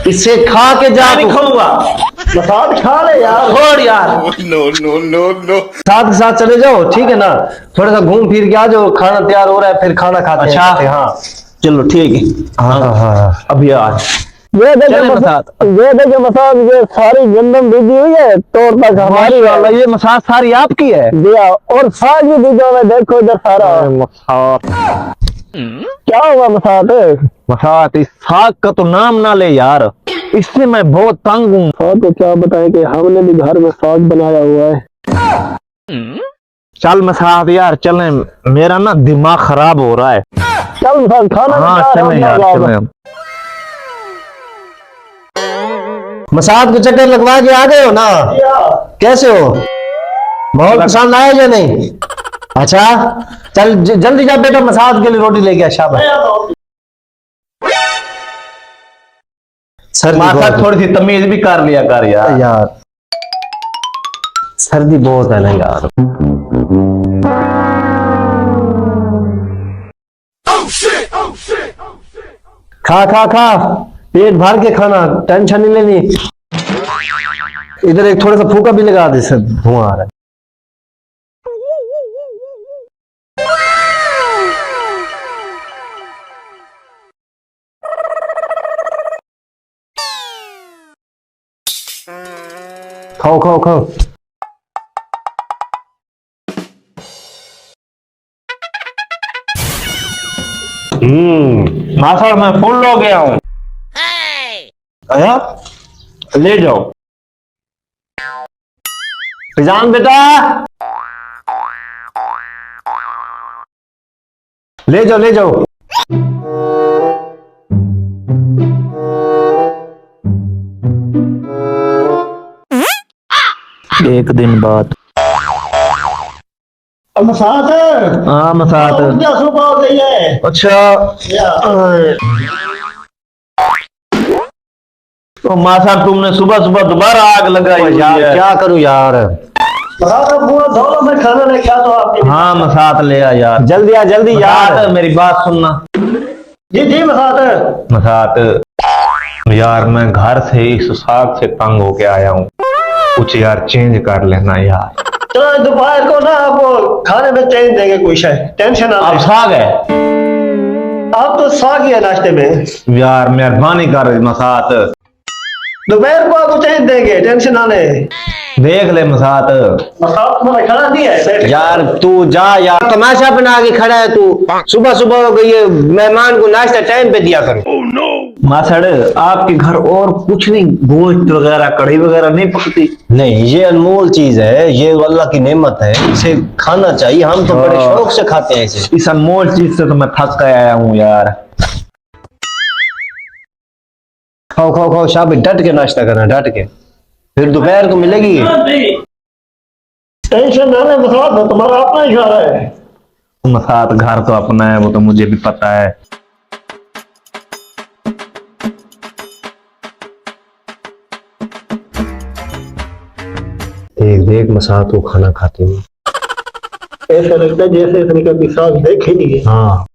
इसे खा के जा। नहीं खाऊंगा। मसाद खा ले यार। छोड़ यार। No no no no. साथ के साथ चले जाओ, ठीक है ना। थोड़ा सा घूम फिर के आ जाओ, खाना तैयार हो रहा है, फिर खाना खाते अच्छा हैं। हाँ चलो ठीक है। हाँ अभी यार ये देखो मसाज, ये सारी गंदम बीजी हुई है, तोड़ तक हमारी वाला। ये मसाज सारी आपकी है। दिया और साग भी बीजा हुआ है, देखो इधर सारा मसाज क्या हुआ मसाज। मसाज इस साग का तो नाम ना ले यार, इससे मैं बहुत तंग हूँ। हाँ तो क्या बताएं कि हमने भी घर में साग बनाया हुआ है। चल मसाज यार चलें, मेरा ना दिमाग खराब हो रहा है। चल मसाज खाना। हाँ चलें यार चलें। मसाज को चक्कर लगवा के आ गए हो ना। कैसे हो, बहुत पसंद आया या नहीं? अच्छा चल जल्दी जा बेटा, मसाज के लिए रोटी लेके आ। शाबाश। माता थोड़ी सी तमीज भी कर लिया कर यार। यार सर्दी बहुत है ना यार। खा खा खा, पेट भर के खाना, टेंशन नहीं लेनी। इधर एक थोड़ा सा फूका भी लगा दे, सर धुआं आ रहा है। खाओ खाओ खाओ। मास्टर मैं फुल हो गया हूँ। आया ले जाओ फिजान बेटा, ले जाओ ले जाओ। एक दिन बाद। मसाज हाँ मसाज। सुबह हो गई है। अच्छा तो मासा तुमने सुबह सुबह दोबारा आग लगाई यार है। क्या करूं यार। में खाना लेके आ तो आपके। हाँ मसात ले आ यार, जल्दी आ जल्दी यार। मेरी बात सुनना। जी जी मसात। मसात यार मैं घर से इस साग से तंग होके आया हूँ, कुछ यार चेंज कर लेना यार। तो दोपहर को ना आपको खाने में चेंज देंगे, कोई शायद टेंशन ना। अब साग है। आप तो साग ही है नाश्ते में। यार मेहरबानी कर मसात, दोपहर को आपको चेंज देंगे, टेंशन ना ले। देख ले मसात। मसात खड़ा नहीं है यार तू जा यार, तमाशा बना के खड़ा है तू। सुबह सुबह हो गई है, मेहमान को नाश्ता टाइम पे दिया करो। मासड़ आपके घर और कुछ नहीं, गोश्त वगैरह कढ़ी वगैरह नहीं पकती? नहीं ये अनमोल चीज है, ये अल्लाह की नेमत है, इसे खाना चाहिए। हम तो बड़े शौक से खाते हैं इसे। इस अनमोल चीज से तो मैं थक कर आया हूँ यार। खाओ खाओ खाओ, शाबाश, डट के नाश्ता करना, डट के, फिर दोपहर को मिलेगी। टेंशन ना ले मसाद, तुम्हारा अपना ही घर है। मसात घर तो अपना है, वो तो मुझे भी पता है। देख देख मसाद को खाना खाते हुए ऐसा लगता है जैसे इसने कभी साग देख ही नहीं है। हाँ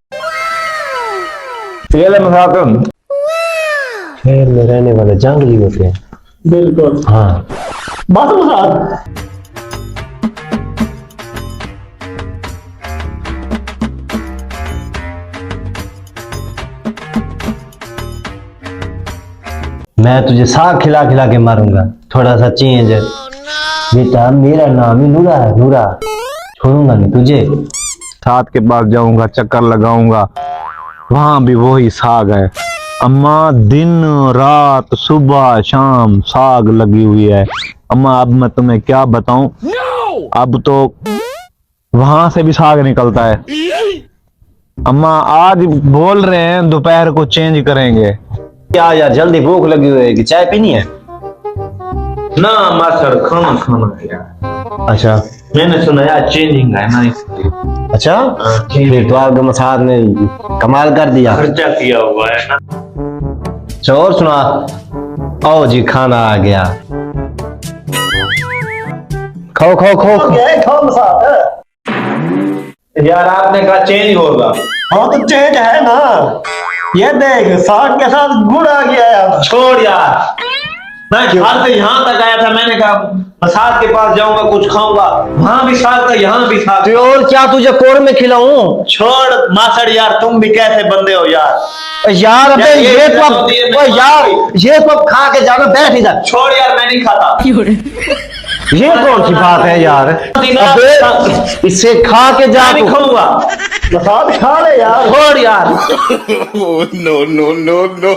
ये ले मसात। शहर में रहने वाले जंगली होते हैं। बिल्कुल हाँ। बस मसाद। मैं तुझे साग खिला खिला के मारूंगा, थोड़ा सा चेंज है। बेटा मेरा नाम ही नूरा है, नूरा, छोड़ूंगा नहीं तुझे। साथ के पास जाऊंगा, चक्कर लगाऊंगा, वहां भी वही साग है। अम्मा दिन रात सुबह शाम साग लगी हुई है। अम्मा अब मैं तुम्हें क्या बताऊं, अब तो वहां से भी साग निकलता है। अम्मा आज बोल रहे हैं दोपहर को चेंज करेंगे। क्या यार जल्दी भूख लगी हुई है कि चाय पीनी है? ना मास्टर खाना खाना है यार। अच्छा मैंने सुना यार चेंजिंग है ना इसलिए। अच्छा फिर तो आपके मसाद ने कमाल कर दिया, खर्चा किया हुआ है ना। तो और सुना। आओ जी खाना आ गया, खाओ खाओ खाओ खाओ मसाद। यार आपने कहा चेंज होगा। हाँ तो चेंज है ना। ये देख साग के साथ गुड़ आ गया यार। छोड़ यार, मैं घर से यहाँ तक आया था, मैंने कहा मसाद के पास जाऊंगा कुछ खाऊंगा, वहां भी साग था यहाँ भी साग तो और क्या तुझे कोर में खिलाऊं? छोड़ मासड़ यार, तुम भी कैसे बंदे हो यार। यार अबे ये ये तो इज्जत होती है, मैं यार ये तो खा के जाना, बैठ इधर। छोड़ यार, मैं नहीं खाता। ये कौन सी बात है यार? अबे इसे खा के जा, मैं नहीं तू खाऊंगा। मसाद खा ले यार। छोड़ यार। Oh, no, no, no, no.